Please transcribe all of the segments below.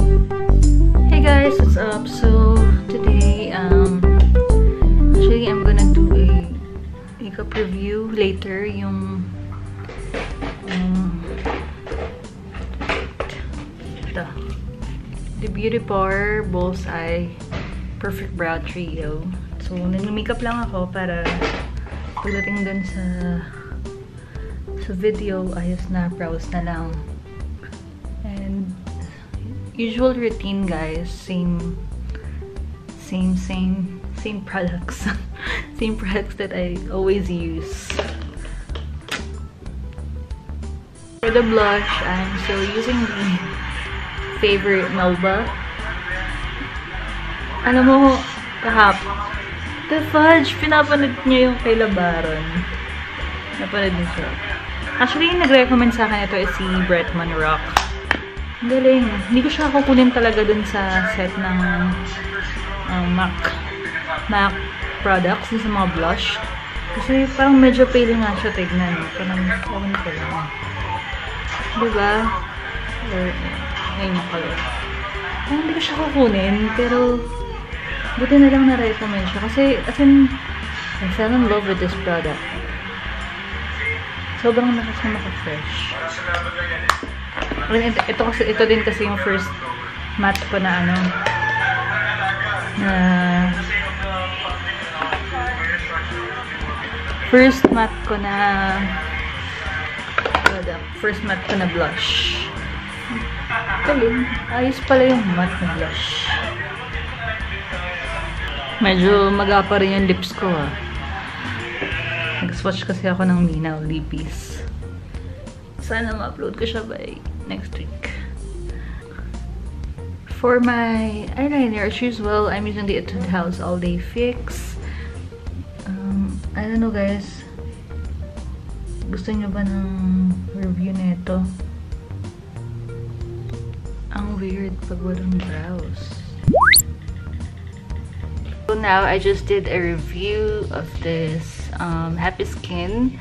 Hey guys, what's up? So today, actually I'm gonna do a makeup review later. Yung the Beauty Bar Bullseye Perfect Brow Trio. So nag-makeup lang ako para pagdating dun sa video, ayos na, brows na lang. And usual routine, guys, same products. Same products that I always use. For the blush, I'm still using the favorite Melba. Alam mo, The Fudge, pinapanood niyo yung kay Labaron. Napanood niyo siya. Actually, yung nag-recommend sa akin ito is si Bretman Rock. Ang galing. Hindi ko siya kukunin talaga dun sa set ng MAC products, dun sa mga blush. Kasi parang medyo pale nga siya tignan. Parang ewan ko lang. Diba? Ayun yung color. Parang hindi ko siya kukunin, pero buti na lang na-recommend siya. Kasi, as in, I fell in love with this product. Sobrang naka-fresh. Ito din kasi yung first matte ko na first matte ko na blush. Galing. Ayos pala yung matte na blush. Medyo magapa rin yung lips ko, Nag-swatch kasi ako ng Minaw Lippies. Sana ma-upload ko siya by next week. For my eyeliner, as usual, I'm using the Etude House All Day Fix. I don't know, guys. Gusto niyo ba ng review nito? Ang weird pag walang brows. So now, I just did a review of this Happy Skin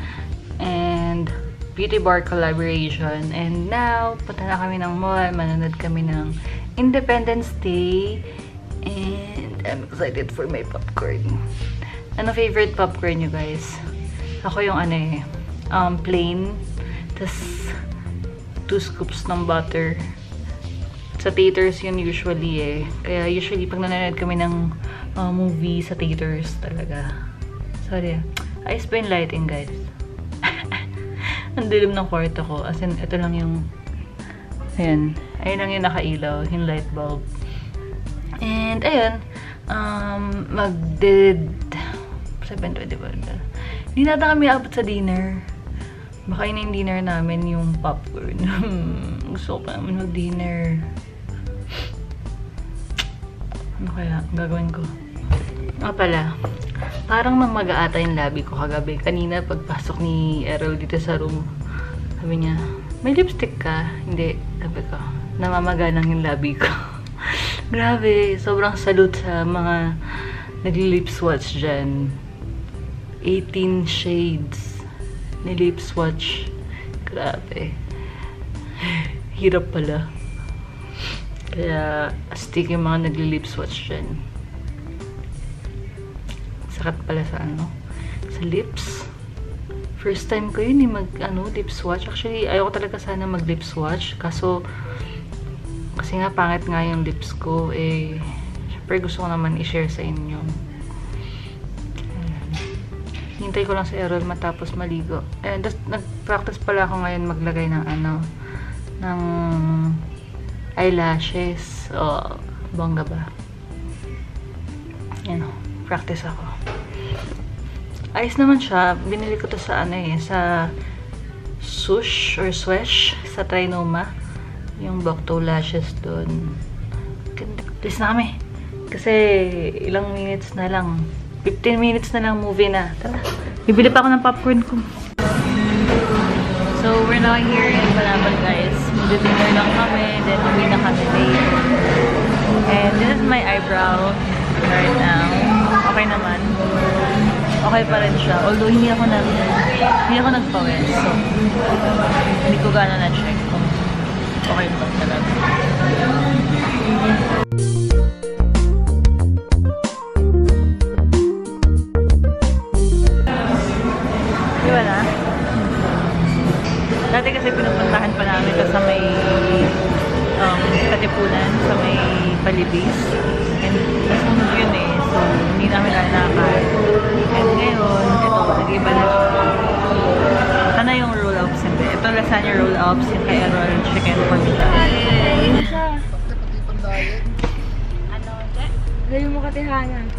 and Beauty Bar collaboration. And now, punta na kami ng mall. Manonood kami ng Independence Day. And I'm excited for my popcorn. Ano favorite popcorn nyo, guys? Ako yung plain. Tas 2 scoops ng butter. Sa theaters yun usually Kaya usually pag nanonood kami ng movie sa theaters talaga. Sorry. Ayos pa yung lighting, guys. Ang dilim ng kwarto ko. As in, ito lang yung ayun lang yung nakailaw. Yung light bulb. And, ayun. Mag-did 7:21. Hindi nata kami abot sa dinner. Baka yun yung dinner namin, yung popcorn. Gusto ko pa naman mag-dinner. Ano kaya ang gagawin ko? Pala, parang namaga ata yung labi ko kagabi. Kanina, pagpasok ni Errol dito sa room, sabi niya, may lipstick ka? Hindi, sabi ko, namamaga lang yung labi ko. Grabe, sobrang salute sa mga nagli-lip swatch dyan. 18 shades ni lip swatch. Grabe. Hirap pala. Kaya, astig yung mga nagli-lip swatch dyan. Sakat pala sa sa lips. First time ko yun lip swatch. Actually, ayoko talaga sana mag-lip swatch. Kasi nga, pangit nga yung lips ko. Syempre gusto ko naman i-share sa inyo. Hintay ko lang si Errol matapos maligo. Nag-practice pala ako ngayon maglagay ng ng eyelashes. Bongga ba? Practice ako. Ayos naman siya. Binili ko to sa sa Swoosh or Swish sa Trinoma. Yung Bokto lashes doon. Please na kami. Kasi ilang minutes na lang. 15 minutes na lang movie na. Tara. Bibili pa ako ng popcorn ko. So, we're now here in Malabal, guys. Mag-dinner lang kami. Then, uwi na kami later. And this is my eyebrow right now. Okay naman. Okay pa rin siya. Although, hindi ako nagpawin. So, hindi ko gano'n na-check kung okay pa talaga. Katipunan sa may Palibis. And nasunod yun eh. So, hindi namin lalakad. And ngayon, ito, nag-iba na siya. Ito na yung roll-ups. Ito lasagna roll-ups. Yung kay Errol chicken for me. Ano, Jack? Galing mo katihanan.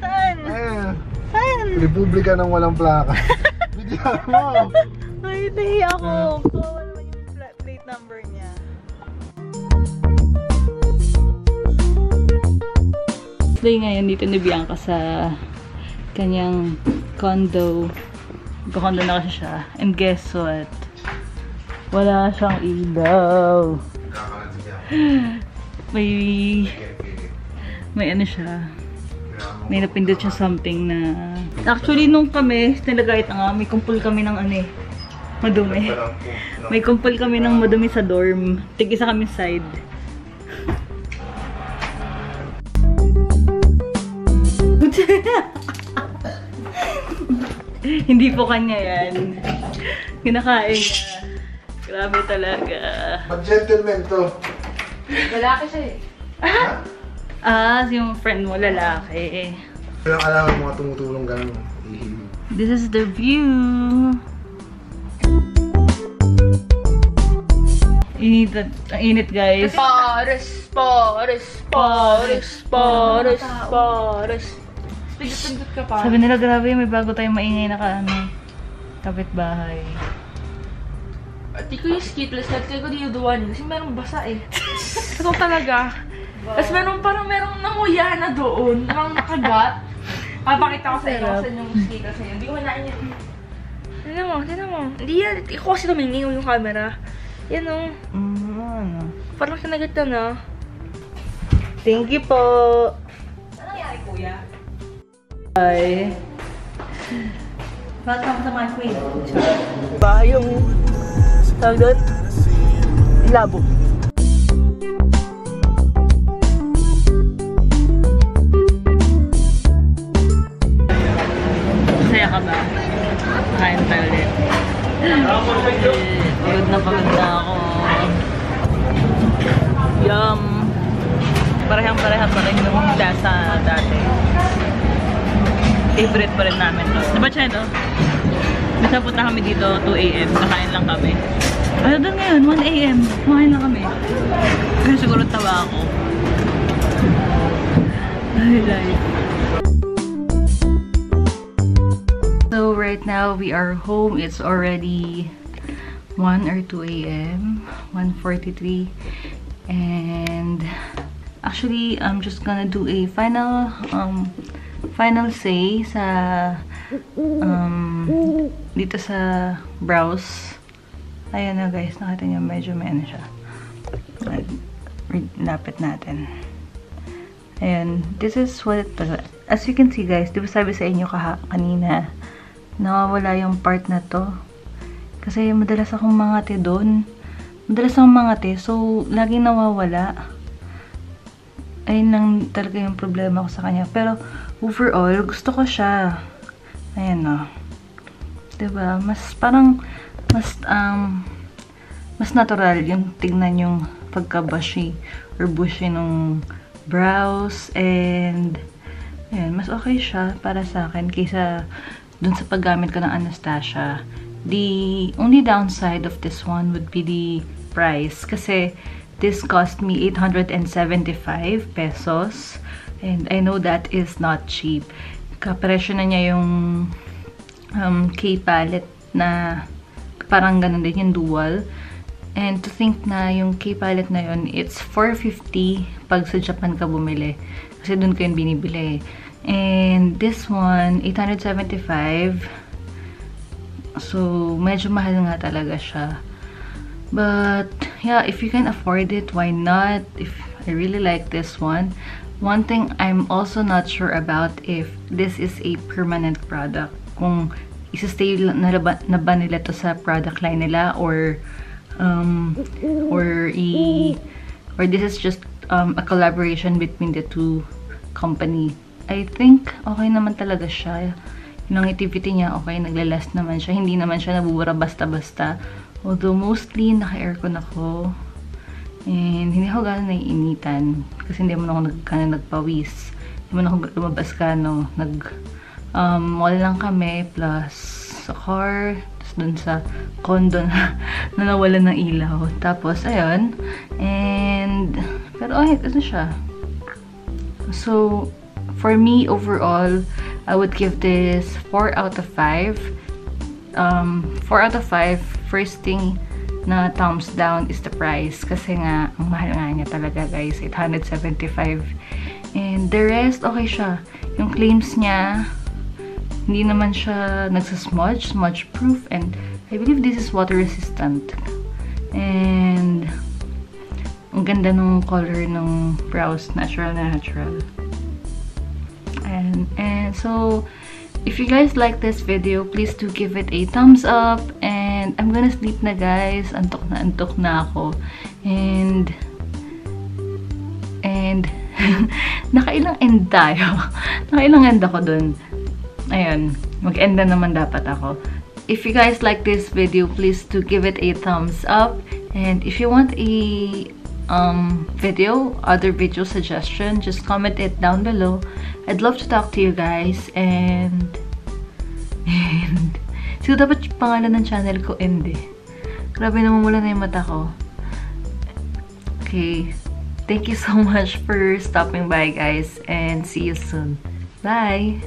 Saan? Saan? Republika ng walang plaka. Bigyan mo! Ay, nahi ako. Kawawa naman yung plate number niya. Day ngayon dito ni Bianca sa kanyang condo. Condo na kasi siya. And guess what? Wala siyang ilaw. May ano siya. May napindot siya something na... Actually, nung kami, nilagay nga, may kumpul kami ng ano eh. Madumi. May kumpul kami ng madumi sa dorm. Tig-isa kami side. Hindi po kanya yan. Kinakain niya. Grabe talaga. Mag-gentleman to. Lalaki siya eh. Yung friend mo lalaki. Walang alam mga tumutulong ganun. This is the view. Ang init guys. Pares. Pindot ka pa. Sabi nila grabe, may bago tayong maingay na kapitbahay. At di ko yung skitless at kaya ko dinuduan kasi merong basa eh. Ito talaga. Tapos merong nanguya na doon. Parang nakagat. Papakita ko sa inyo saan yung skitless na yun. Hindi ko manain yun. Tignan mo. Hindi yan. Ikaw kasi namingi yung camera. Yan o. Parang sinagat na. Thank you po. Ano nangyari kuya? Bye. Welcome to my queen. Yung tawag doon? Labo. Masaya ka ba? Kain tayo ulit. Pagod na ako. Yum! Parehang-pareha pa rin yung lasa dati. Favorite pa rin namin to. Diba siya ito? Basta punta kami dito 2 AM. Kakain lang kami. Ano doon ngayon? 1 AM. Kumain lang kami. Kaya siguro tawa ako. Ay, life. So right now we are home. It's already 1 or 2 AM. 1:43. And actually, I'm just gonna do a final say sa dito sa brows. Ayan na guys, nakita niyo medyo may ano siya. Lapit natin. Ayan, this is what as you can see guys, di ba sabi sa inyo kanina, nawawala yung part na to. Kasi madalas akong mangate doon. Madalas akong mangate, so laging nawawala. Ayun lang talaga yung problema ko sa kanya. Pero overall, gusto ko siya. Ayan o. Diba? Mas parang, mas natural yung tignan yung pagka-bushy or bushy nung brows. And, ayan, mas okay siya para sa akin kaysa dun sa paggamit ko ng Anastasia. The only downside of this one would be the price. Kasi, this cost me 875 pesos. And I know that is not cheap. Kapresyo na niya yung K-palette na parang ganun din yung dual. And to think na yung K-palette na yun, it's 450 pag sa Japan ka bumili. Kasi dun ko yung binibili. And this one, 875. So, medyo mahal nga talaga siya. But, yeah, if you can afford it, why not? If I really like this one. One thing I'm also not sure about if this is a permanent product. Kung isa-stay na ba nila to sa product line nila or this is just a collaboration between the two company. I think okay naman talaga siya. Yung longevity niya, okay, naglalast naman siya. Hindi naman siya nabubura basta-basta. Although mostly naka-aircon ako. And hindi ako gano'n naiinitan. Kasi hindi mo ako nagpawis. Hindi mo ako lumabas gano'n. Mall lang kami plus sa car. Tapos dun sa condo na nawalan ng ilaw. Tapos, ayun. And, pero ano siya. So, for me, overall, I would give this 4 out of 5. 4 out of 5, first thing na thumbs down is the price. Kasi nga, ang mahal nga niya talaga guys, 875. And the rest, okay siya. Yung claims niya, hindi naman siya nagsasmudge, smudge proof, and I believe this is water resistant. And ang ganda nung color ng brows, natural. And so, if you guys like this video, please do give it a thumbs up. And I'm gonna sleep na guys. Antok na ako. And nakailang end tayo. Nakailang end ako dun. Ayun. Mag-end na naman dapat ako. If you guys like this video, please do give it a thumbs up. And if you want a other video suggestion, just comment it down below. I'd love to talk to you guys. And siguro dapat yung pangalan ng channel ko, Ende. Grabe naman mula na yung mata ko. Okay. Thank you so much for stopping by, guys. And see you soon. Bye!